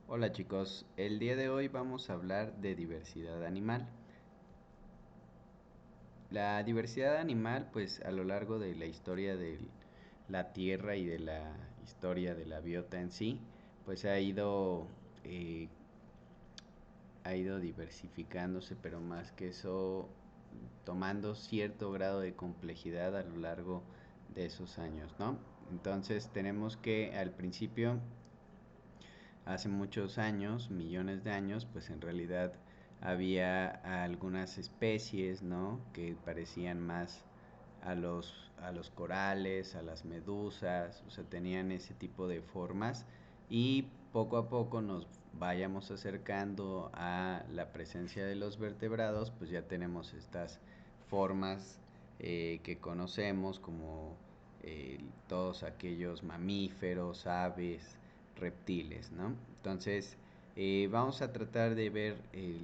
Hola chicos, el día de hoy vamos a hablar de diversidad animal. La diversidad animal, pues a lo largo de la historia de la Tierra y de la historia de la biota en sí, pues eh, ha ido diversificándose, pero más que eso, tomando cierto grado de complejidad a lo largo de esos años, ¿no? Entonces tenemos que al principio hace muchos años, millones de años, pues en realidad había algunas especies, ¿no? Que parecían más a los corales, a las medusas, o sea, tenían ese tipo de formas y poco a poco nos vayamos acercando a la presencia de los vertebrados, pues ya tenemos estas formas que conocemos como todos aquellos mamíferos, aves, reptiles, ¿no? Entonces, vamos a tratar de ver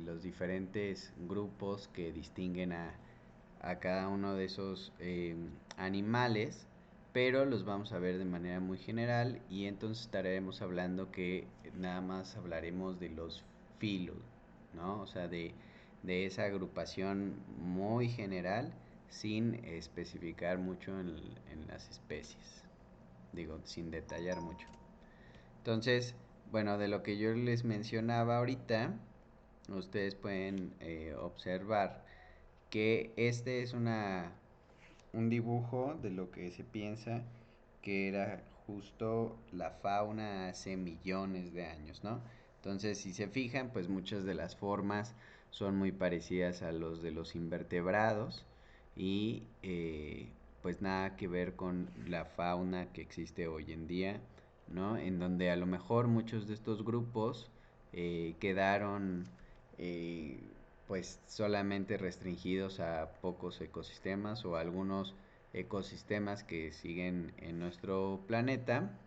los diferentes grupos que distinguen a cada uno de esos animales, pero los vamos a ver de manera muy general y entonces estaremos hablando que nada más hablaremos de los filos, ¿no? O sea, de esa agrupación muy general sin especificar mucho en las especies, digo, sin detallar mucho. Entonces, bueno, de lo que yo les mencionaba ahorita, ustedes pueden observar que este es un dibujo de lo que se piensa que era justo la fauna hace millones de años, ¿no? Entonces, si se fijan, pues muchas de las formas son muy parecidas a los de los invertebrados y pues nada que ver con la fauna que existe hoy en día, ¿no? En donde a lo mejor muchos de estos grupos quedaron eh, pues solamente restringidos a pocos ecosistemas o a algunos ecosistemas que siguen en nuestro planeta,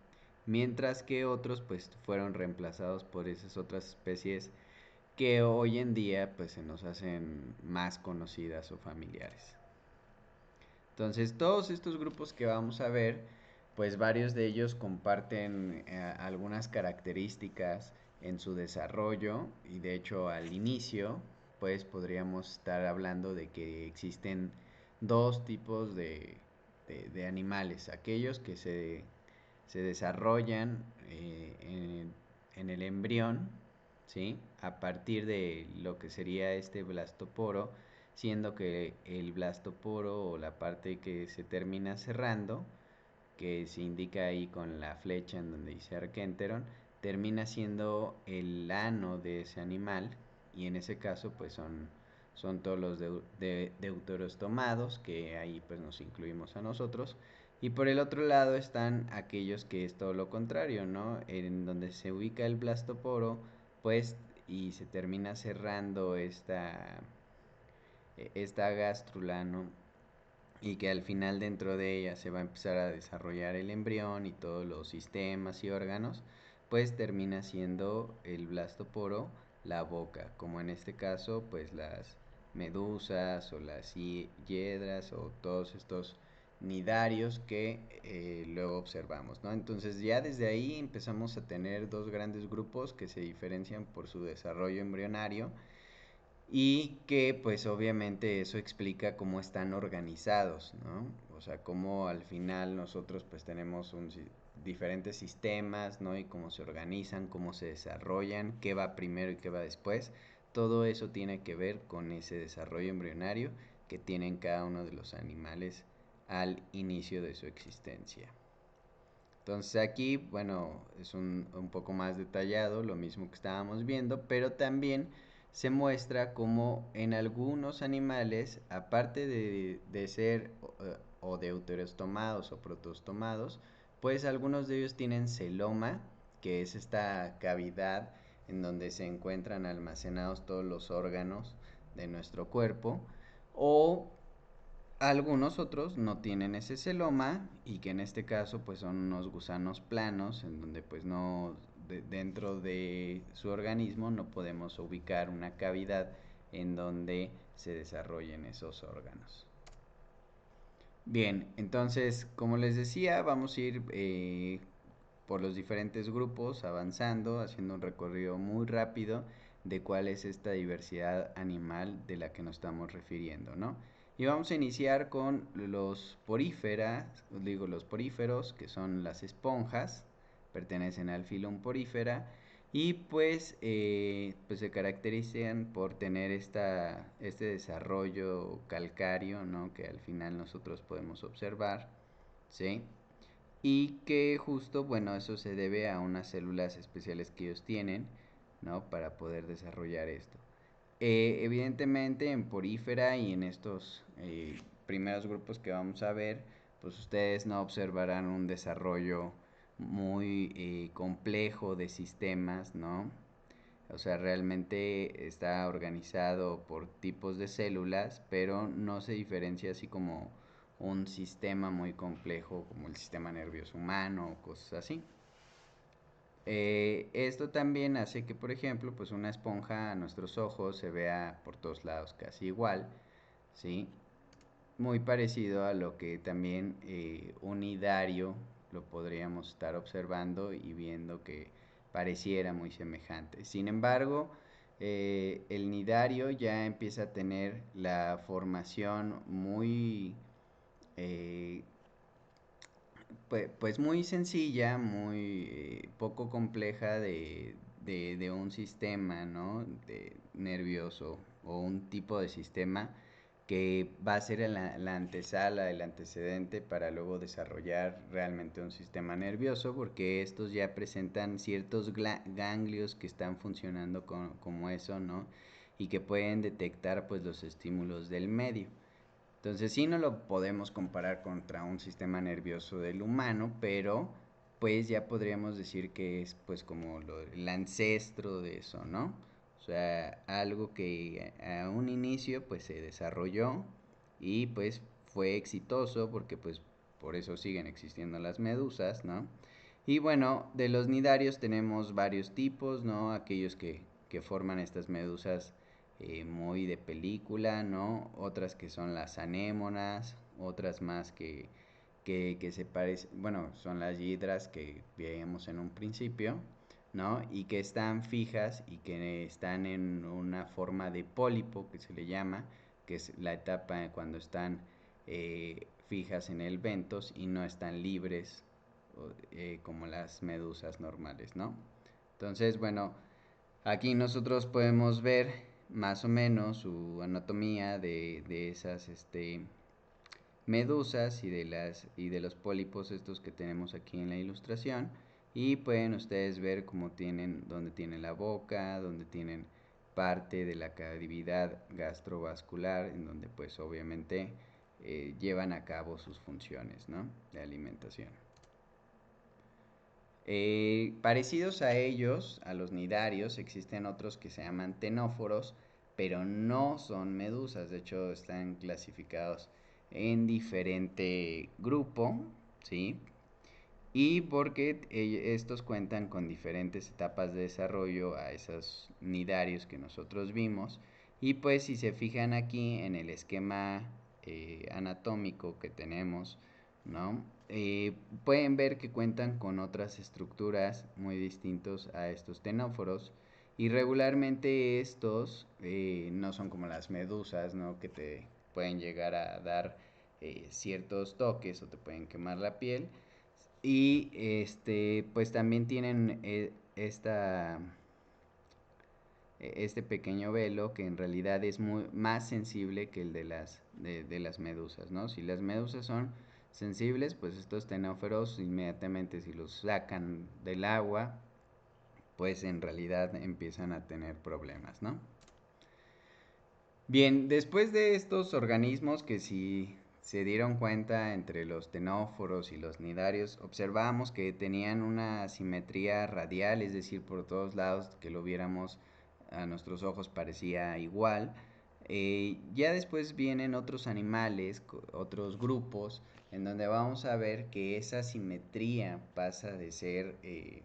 mientras que otros pues fueron reemplazados por esas otras especies que hoy en día pues se nos hacen más conocidas o familiares. Entonces, todos estos grupos que vamos a ver, pues varios de ellos comparten algunas características en su desarrollo y de hecho al inicio, pues podríamos estar hablando de que existen dos tipos de animales, aquellos que se desarrollan en el embrión, ¿sí? A partir de lo que sería este blastoporo, siendo que el blastoporo o la parte que se termina cerrando, que se indica ahí con la flecha en donde dice Arquenteron, termina siendo el ano de ese animal y en ese caso pues son todos los deuterostomados, que ahí pues nos incluimos a nosotros. Y por el otro lado están aquellos que es todo lo contrario, ¿no? En donde se ubica el blastoporo, pues, y se termina cerrando esta gástrula, ¿no? Y que al final dentro de ella se va a empezar a desarrollar el embrión y todos los sistemas y órganos, pues termina siendo el blastoporo la boca, como en este caso pues las medusas o las hiedras o todos estos nidarios que luego observamos, ¿no? Entonces ya desde ahí empezamos a tener dos grandes grupos que se diferencian por su desarrollo embrionario y que pues obviamente eso explica cómo están organizados, ¿no? O sea, cómo al final nosotros pues tenemos diferentes sistemas, ¿no? Y cómo se organizan, cómo se desarrollan, qué va primero y qué va después. Todo eso tiene que ver con ese desarrollo embrionario que tienen cada uno de los animales al inicio de su existencia. Entonces aquí, bueno, es un poco más detallado, lo mismo que estábamos viendo, pero también se muestra como en algunos animales, aparte de ser o deuterostomados o protostomados, pues algunos de ellos tienen celoma, que es esta cavidad en donde se encuentran almacenados todos los órganos de nuestro cuerpo, o algunos otros no tienen ese celoma y que en este caso pues son unos gusanos planos en donde pues no dentro de su organismo no podemos ubicar una cavidad en donde se desarrollen esos órganos. Bien, entonces como les decía vamos a ir por los diferentes grupos, avanzando, haciendo un recorrido muy rápido de cuál es esta diversidad animal de la que nos estamos refiriendo, ¿no? Y vamos a iniciar con los los poríferos, que son las esponjas, pertenecen al filum Porífera, y pues se caracterizan por tener este desarrollo calcáreo, ¿no? Que al final nosotros podemos observar, ¿sí? Y que justo, bueno, eso se debe a unas células especiales que ellos tienen, ¿no? Para poder desarrollar esto. Evidentemente en Porífera y en estos primeros grupos que vamos a ver, pues ustedes no observarán un desarrollo muy complejo de sistemas, ¿no? O sea, realmente está organizado por tipos de células, pero no se diferencia así como un sistema muy complejo como el sistema nervioso humano o cosas así. Esto también hace que, por ejemplo, pues una esponja a nuestros ojos se vea por todos lados casi igual, ¿sí? Muy parecido a lo que también un nidario lo podríamos estar observando y viendo que pareciera muy semejante. Sin embargo, el nidario ya empieza a tener la formación muy eh, pues muy sencilla, muy poco compleja de un sistema, ¿no? Nervioso o un tipo de sistema que va a ser la antesala, el antecedente para luego desarrollar realmente un sistema nervioso, porque estos ya presentan ciertos ganglios que están funcionando como eso, ¿no? Y que pueden detectar pues los estímulos del medio. Entonces sí no lo podemos comparar contra un sistema nervioso del humano, pero pues ya podríamos decir que es pues como el ancestro de eso, ¿no? O sea, algo que a un inicio pues se desarrolló y pues fue exitoso porque pues por eso siguen existiendo las medusas, ¿no? Y bueno, de los nidarios tenemos varios tipos, ¿no? Aquellos que forman estas medusas muy de película, ¿no? Otras que son las anémonas, otras más que se parecen, bueno, son las hidras que veíamos en un principio, ¿no? Y que están fijas y que están en una forma de pólipo, que se le llama, que es la etapa cuando están fijas en el ventos y no están libres como las medusas normales, ¿no? Entonces, bueno, aquí nosotros podemos ver más o menos su anatomía de esas medusas y de los pólipos estos que tenemos aquí en la ilustración, y pueden ustedes ver cómo tienen, dónde tienen la boca, dónde tienen parte de la cavidad gastrovascular, en donde pues obviamente llevan a cabo sus funciones, ¿no? De alimentación. Parecidos a ellos, a los nidarios, existen otros que se llaman ctenóforos, pero no son medusas, de hecho están clasificados en diferente grupo, ¿sí? Y porque estos cuentan con diferentes etapas de desarrollo a esos nidarios que nosotros vimos. Y pues si se fijan aquí en el esquema anatómico que tenemos, ¿no? Pueden ver que cuentan con otras estructuras muy distintos a estos ctenóforos. Y regularmente estos no son como las medusas, ¿no? Que te pueden llegar a dar ciertos toques o te pueden quemar la piel. Y pues también tienen este pequeño velo que en realidad es más sensible que el de las medusas, ¿no? Si las medusas son sensibles, pues estos ctenóforos inmediatamente si los sacan del agua, pues en realidad empiezan a tener problemas, ¿no? Bien, después de estos organismos que si se dieron cuenta entre los ctenóforos y los nidarios, observamos que tenían una simetría radial, es decir, por todos lados que lo viéramos a nuestros ojos parecía igual. Ya después vienen otros animales, otros grupos, en donde vamos a ver que esa simetría pasa de ser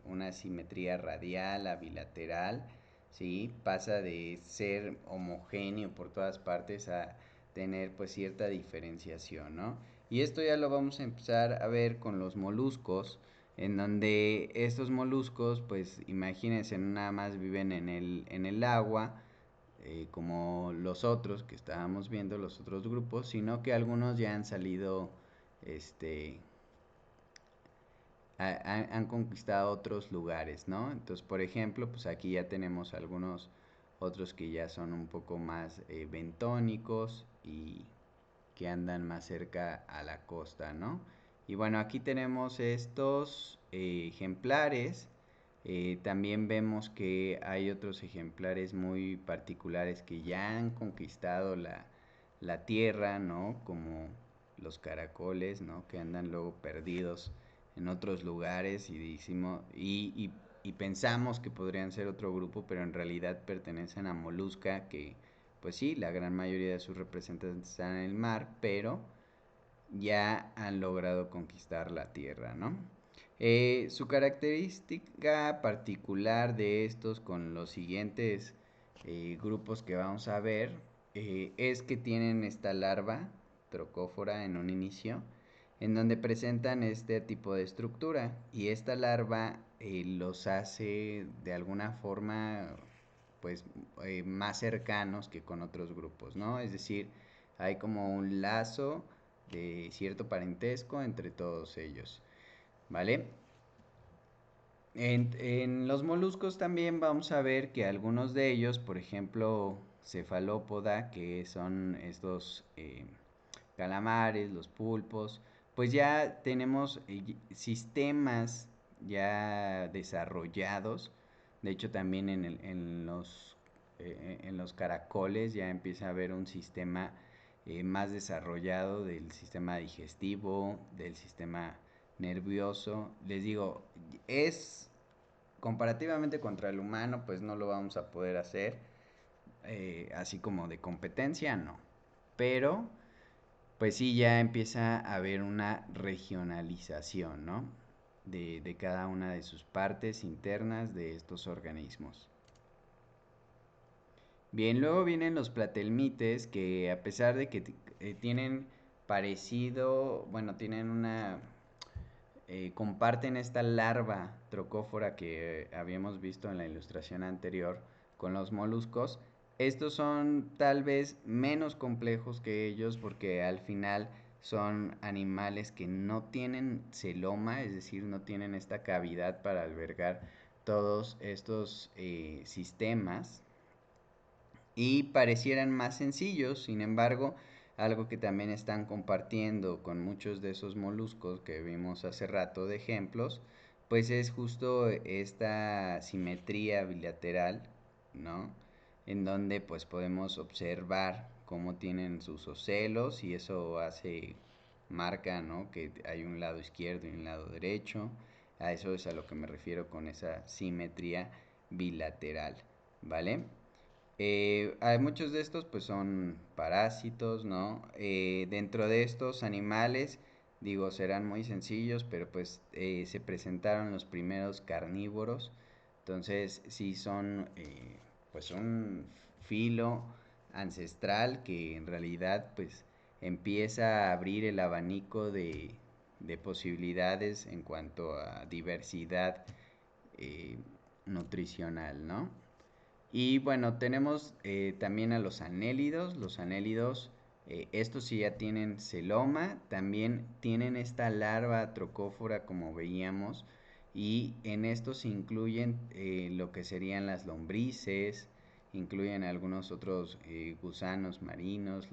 una simetría radial a bilateral, ¿sí? Pasa de ser homogéneo por todas partes a tener pues cierta diferenciación, ¿no? Y esto ya lo vamos a empezar a ver con los moluscos, en donde estos moluscos, pues imagínense, no nada más viven en el agua, como los otros que estábamos viendo, los otros grupos, sino que algunos ya han salido, este, han conquistado otros lugares, ¿no? Entonces, por ejemplo, pues aquí ya tenemos algunos otros que ya son un poco más bentónicos y que andan más cerca a la costa, ¿no? Y bueno, aquí tenemos estos ejemplares. También vemos que hay otros ejemplares muy particulares que ya han conquistado la tierra, ¿no? Como los caracoles, ¿no? Que andan luego perdidos en otros lugares y pensamos que podrían ser otro grupo, pero en realidad pertenecen a Molusca, que pues sí, la gran mayoría de sus representantes están en el mar, pero ya han logrado conquistar la tierra, ¿no? Su característica particular de estos con los siguientes grupos que vamos a ver es que tienen esta larva trocófora en un inicio, en donde presentan este tipo de estructura y esta larva los hace de alguna forma pues más cercanos que con otros grupos, ¿no? Es decir, hay como un lazo de cierto parentesco entre todos ellos, ¿vale? En los moluscos también vamos a ver que algunos de ellos, por ejemplo, cefalópoda, que son estos calamares, los pulpos, pues ya tenemos sistemas ya desarrollados. De hecho, también en los caracoles ya empieza a haber un sistema más desarrollado del sistema digestivo, del sistema nervioso. Les digo, es comparativamente contra el humano, pues no lo vamos a poder hacer, así como de competencia, no. Pero pues sí, ya empieza a haber una regionalización, ¿no? De cada una de sus partes internas de estos organismos. Bien, luego vienen los platelmites que a pesar de que tienen parecido, bueno, tienen comparten esta larva trocófora que habíamos visto en la ilustración anterior con los moluscos. Estos son tal vez menos complejos que ellos porque al final son animales que no tienen celoma, es decir, no tienen esta cavidad para albergar todos estos sistemas y parecieran más sencillos. Sin embargo, algo que también están compartiendo con muchos de esos moluscos que vimos hace rato de ejemplos, pues es justo esta simetría bilateral, ¿no? En donde pues podemos observar cómo tienen sus ocelos y eso marca, ¿no? Que hay un lado izquierdo y un lado derecho. A eso es a lo que me refiero con esa simetría bilateral, ¿vale? Hay muchos de estos pues son parásitos, ¿no? Dentro de estos animales, digo, serán muy sencillos, pero pues se presentaron los primeros carnívoros. Entonces, sí son pues un filo ancestral que en realidad pues empieza a abrir el abanico de posibilidades en cuanto a diversidad eh, nutricional, ¿no? Y bueno, tenemos también a los anélidos. Los anélidos, estos sí ya tienen celoma, también tienen esta larva trocófora como veíamos. Y en estos se incluyen lo que serían las lombrices, incluyen algunos otros gusanos marinos,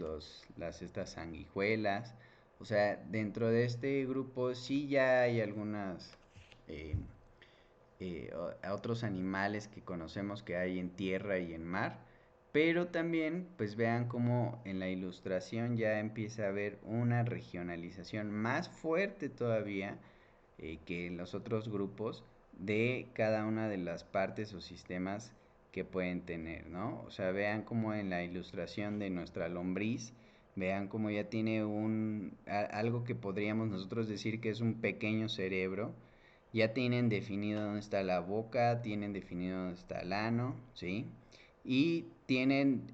estas sanguijuelas. O sea, dentro de este grupo sí ya hay algunas eh, a otros animales que conocemos que hay en tierra y en mar, pero también pues vean cómo en la ilustración ya empieza a haber una regionalización más fuerte todavía que en los otros grupos de cada una de las partes o sistemas que pueden tener, ¿no? O sea, vean cómo en la ilustración de nuestra lombriz, vean cómo ya tiene algo que podríamos nosotros decir que es un pequeño cerebro. Ya tienen definido dónde está la boca, tienen definido dónde está el ano, ¿sí? Y tienen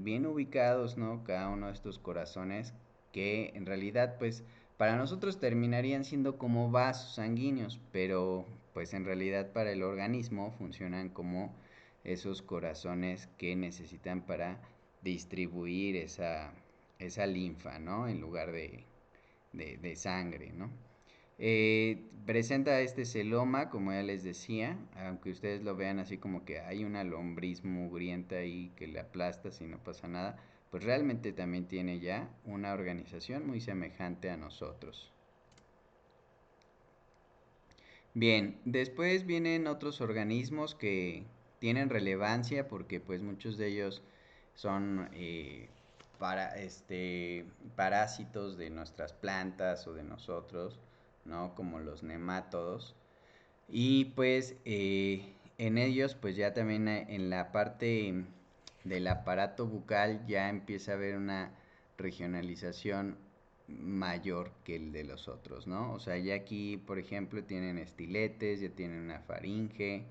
bien ubicados, ¿no? Cada uno de estos corazones que en realidad pues Para nosotros terminarían siendo como vasos sanguíneos, pero pues en realidad para el organismo funcionan como esos corazones que necesitan para distribuir esa linfa, ¿no? En lugar de sangre, ¿no? Presenta este celoma, como ya les decía, aunque ustedes lo vean así como que hay una lombriz mugrienta ahí que le aplasta si no pasa nada, pues realmente también tiene ya una organización muy semejante a nosotros. Bien, después vienen otros organismos que tienen relevancia porque pues muchos de ellos son parásitos de nuestras plantas o de nosotros, ¿no? Como los nemátodos. Y pues en ellos pues ya también en la parte del aparato bucal ya empieza a haber una regionalización mayor que el de los otros, ¿no? O sea, ya aquí, por ejemplo, tienen estiletes, ya tienen una faringe,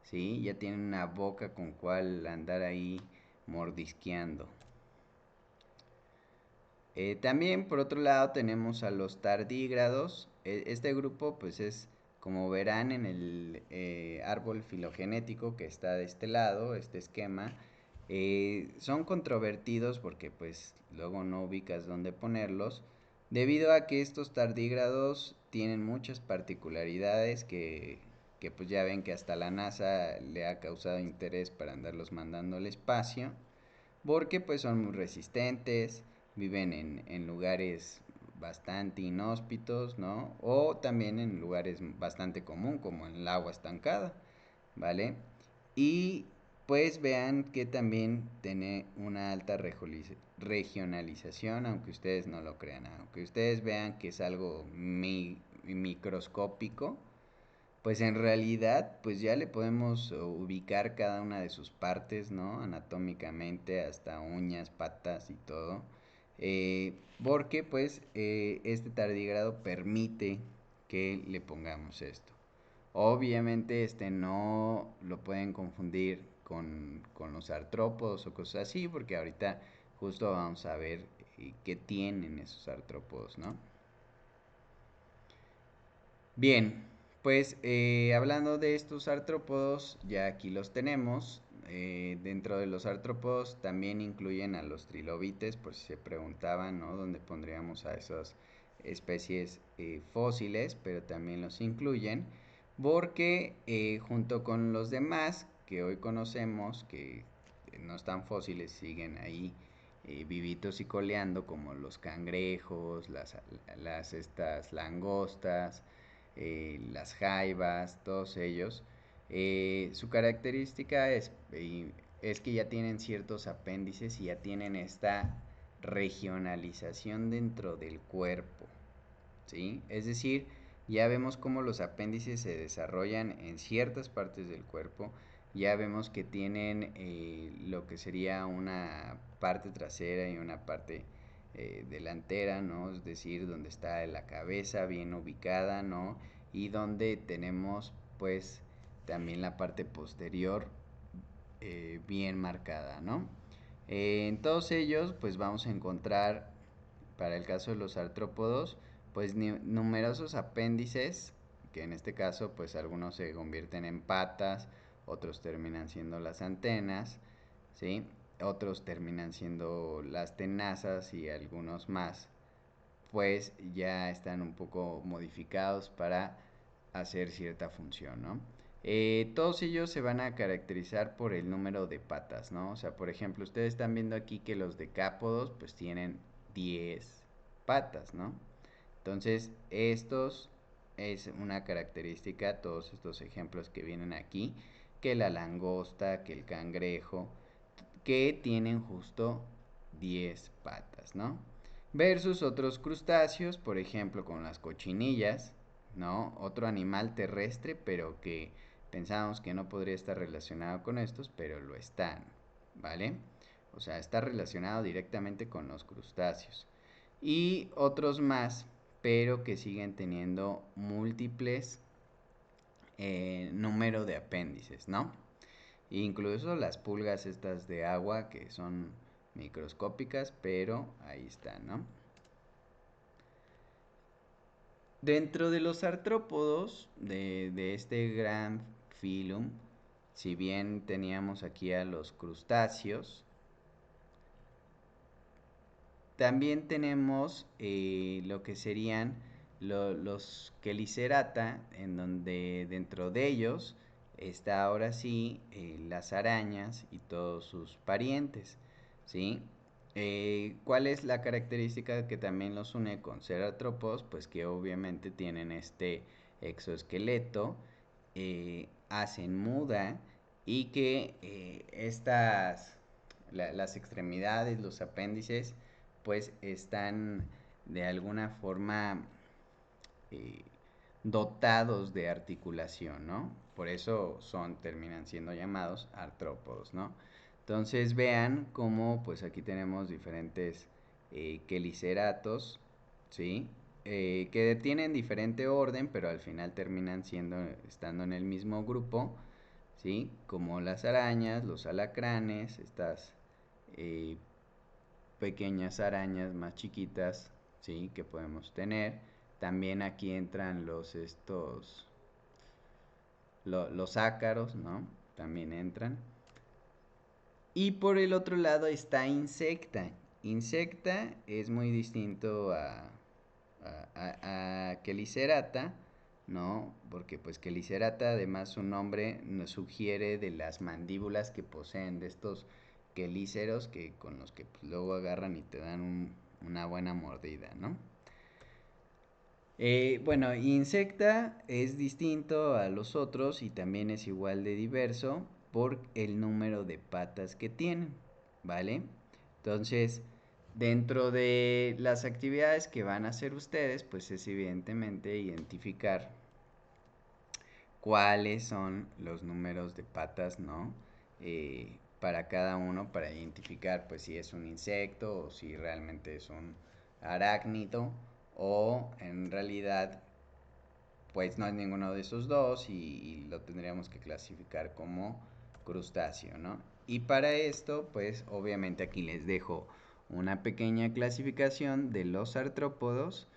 ¿sí? Ya tienen una boca con cual andar ahí mordisqueando. También por otro lado tenemos a los tardígrados. Este grupo pues es, como verán en el árbol filogenético que está de este lado, este esquema, son controvertidos porque pues luego no ubicas dónde ponerlos, debido a que estos tardígrados tienen muchas particularidades que pues ya ven que hasta la NASA le ha causado interés para andarlos mandando al espacio porque pues son muy resistentes, viven en lugares bastante inhóspitos, ¿no? O también en lugares bastante común, como en el agua estancada, ¿vale? Y pues vean que también tiene una alta regionalización, aunque ustedes no lo crean, aunque ustedes vean que es algo microscópico, pues en realidad, pues ya le podemos ubicar cada una de sus partes, ¿no? Anatómicamente, hasta uñas, patas y todo. Porque pues este tardígrado permite que le pongamos esto. Obviamente este no lo pueden confundir con los artrópodos o cosas así, porque ahorita justo vamos a ver qué tienen esos artrópodos, ¿no? Bien, pues hablando de estos artrópodos, ya aquí los tenemos. Dentro de los artrópodos también incluyen a los trilobites, por si se preguntaban, ¿no? ¿Dónde pondríamos a esas especies fósiles? Pero también los incluyen, porque junto con los demás que hoy conocemos, que no están fósiles, siguen ahí vivitos y coleando, como los cangrejos, las estas langostas, las jaivas, todos ellos. Su característica es que ya tienen ciertos apéndices y ya tienen esta regionalización dentro del cuerpo, ¿sí? Es decir, ya vemos cómo los apéndices se desarrollan en ciertas partes del cuerpo, ya vemos que tienen lo que sería una parte trasera y una parte delantera, ¿no? Es decir, donde está la cabeza bien ubicada, ¿no? Y donde tenemos pues también la parte posterior bien marcada, ¿no? En todos ellos pues vamos a encontrar, para el caso de los artrópodos, pues numerosos apéndices, que en este caso pues algunos se convierten en patas, otros terminan siendo las antenas, ¿sí? Otros terminan siendo las tenazas y algunos más pues ya están un poco modificados para hacer cierta función, ¿no? Todos ellos se van a caracterizar por el número de patas, ¿no? O sea, por ejemplo, ustedes están viendo aquí que los decápodos pues tienen 10 patas, ¿no? Entonces, estos es una característica, todos estos ejemplos que vienen aquí, que la langosta, que el cangrejo, que tienen justo 10 patas, ¿no? Versus otros crustáceos, por ejemplo, con las cochinillas, ¿no? Otro animal terrestre, pero que pensábamos que no podría estar relacionado con estos, pero lo están, ¿vale? O sea, está relacionado directamente con los crustáceos. Y otros más, pero que siguen teniendo múltiples número de apéndices, ¿no? Incluso las pulgas estas de agua que son microscópicas, pero ahí están, ¿no? Dentro de los artrópodos de este gran filum, si bien teníamos aquí a los crustáceos, también tenemos lo que serían los Chelicerata, en donde dentro de ellos está ahora sí las arañas y todos sus parientes, ¿sí? ¿Cuál es la característica que también los une con ser artrópodos? Pues que obviamente tienen este exoesqueleto, hacen muda y que las extremidades, los apéndices, pues están de alguna forma eh, dotados de articulación, ¿no? Por eso terminan siendo llamados artrópodos, ¿no? Entonces vean cómo pues aquí tenemos diferentes queliceratos, ¿sí? Que tienen diferente orden, pero al final terminan estando en el mismo grupo, ¿sí? Como las arañas, los alacranes, estas eh, pequeñas arañas más chiquitas, ¿sí? Que podemos tener. También aquí entran los ácaros, ¿no? También entran. Y por el otro lado está insecta. Insecta es muy distinto a Chelicerata, ¿no? Porque pues Chelicerata, además su nombre nos sugiere de las mandíbulas que poseen, de estos quelíceros que con los que pues, luego agarran y te dan una buena mordida, ¿no? Bueno, Insecta es distinto a los otros y también es igual de diverso por el número de patas que tienen, ¿vale? Entonces, dentro de las actividades que van a hacer ustedes, pues es evidentemente identificar cuáles son los números de patas, ¿no? Para cada uno, para identificar pues si es un insecto o si realmente es un arácnido o en realidad pues no es ninguno de esos dos y lo tendríamos que clasificar como crustáceo, ¿no? Y para esto, pues obviamente aquí les dejo una pequeña clasificación de los artrópodos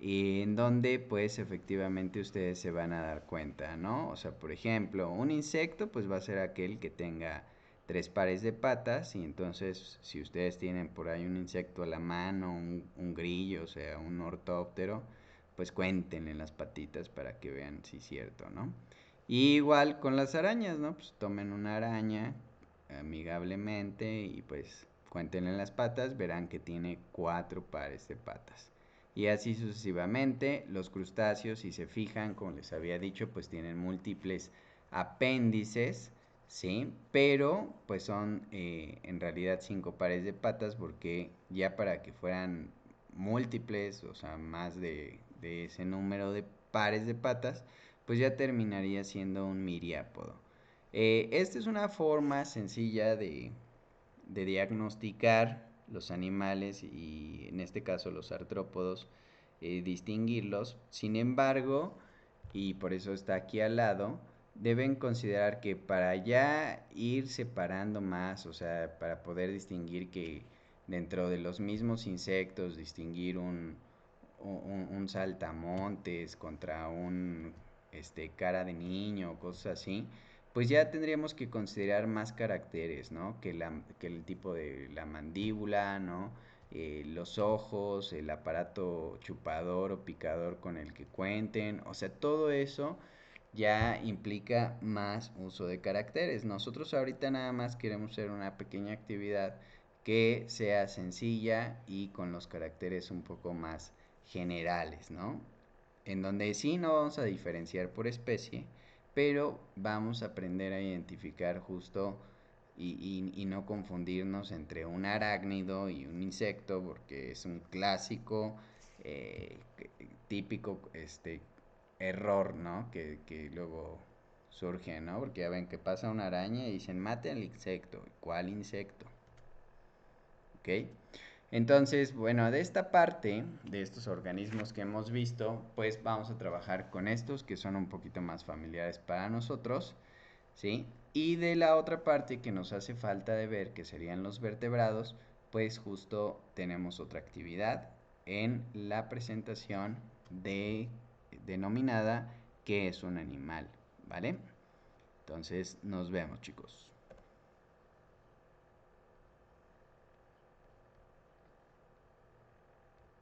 en donde pues efectivamente ustedes se van a dar cuenta, ¿no? O sea, por ejemplo, un insecto pues va a ser aquel que tenga 3 pares de patas y entonces si ustedes tienen por ahí un insecto a la mano, un grillo, o sea, un ortóptero, pues cuéntenle las patitas para que vean si es cierto, ¿no? Y igual con las arañas, ¿no? Pues tomen una araña amigablemente y pues cuéntenle las patas, verán que tiene 4 pares de patas. Y así sucesivamente, los crustáceos, si se fijan, como les había dicho, pues tienen múltiples apéndices, ¿sí? Pero pues son en realidad 5 pares de patas porque ya para que fueran múltiples, o sea, más de ese número de pares de patas, pues ya terminaría siendo un miriápodo. Esta es una forma sencilla de diagnosticar los animales y en este caso los artrópodos, distinguirlos. Sin embargo, y por eso está aquí al lado, deben considerar que para ya ir separando más, o sea, para poder distinguir que dentro de los mismos insectos, distinguir un saltamontes contra un cara de niño, cosas así, pues ya tendríamos que considerar más caracteres, ¿no? Que el tipo de la mandíbula, ¿no? Los ojos, el aparato chupador o picador con el que cuenten, o sea, todo eso ya implica más uso de caracteres. Nosotros ahorita nada más queremos hacer una pequeña actividad que sea sencilla y con los caracteres un poco más generales, ¿no? En donde sí no vamos a diferenciar por especie, pero vamos a aprender a identificar justo y no confundirnos entre un arácnido y un insecto, porque es un clásico, eh, típico error, ¿no? Que luego surge, ¿no? Porque ya ven que pasa una araña y dicen, mate al insecto. ¿Cuál insecto? ¿Ok? Entonces, bueno, de esta parte, de estos organismos que hemos visto, pues vamos a trabajar con estos que son un poquito más familiares para nosotros, ¿sí? Y de la otra parte que nos hace falta de ver, que serían los vertebrados, pues justo tenemos otra actividad en la presentación de, denominada ¿qué es un animal? ¿Vale? Entonces nos vemos, chicos.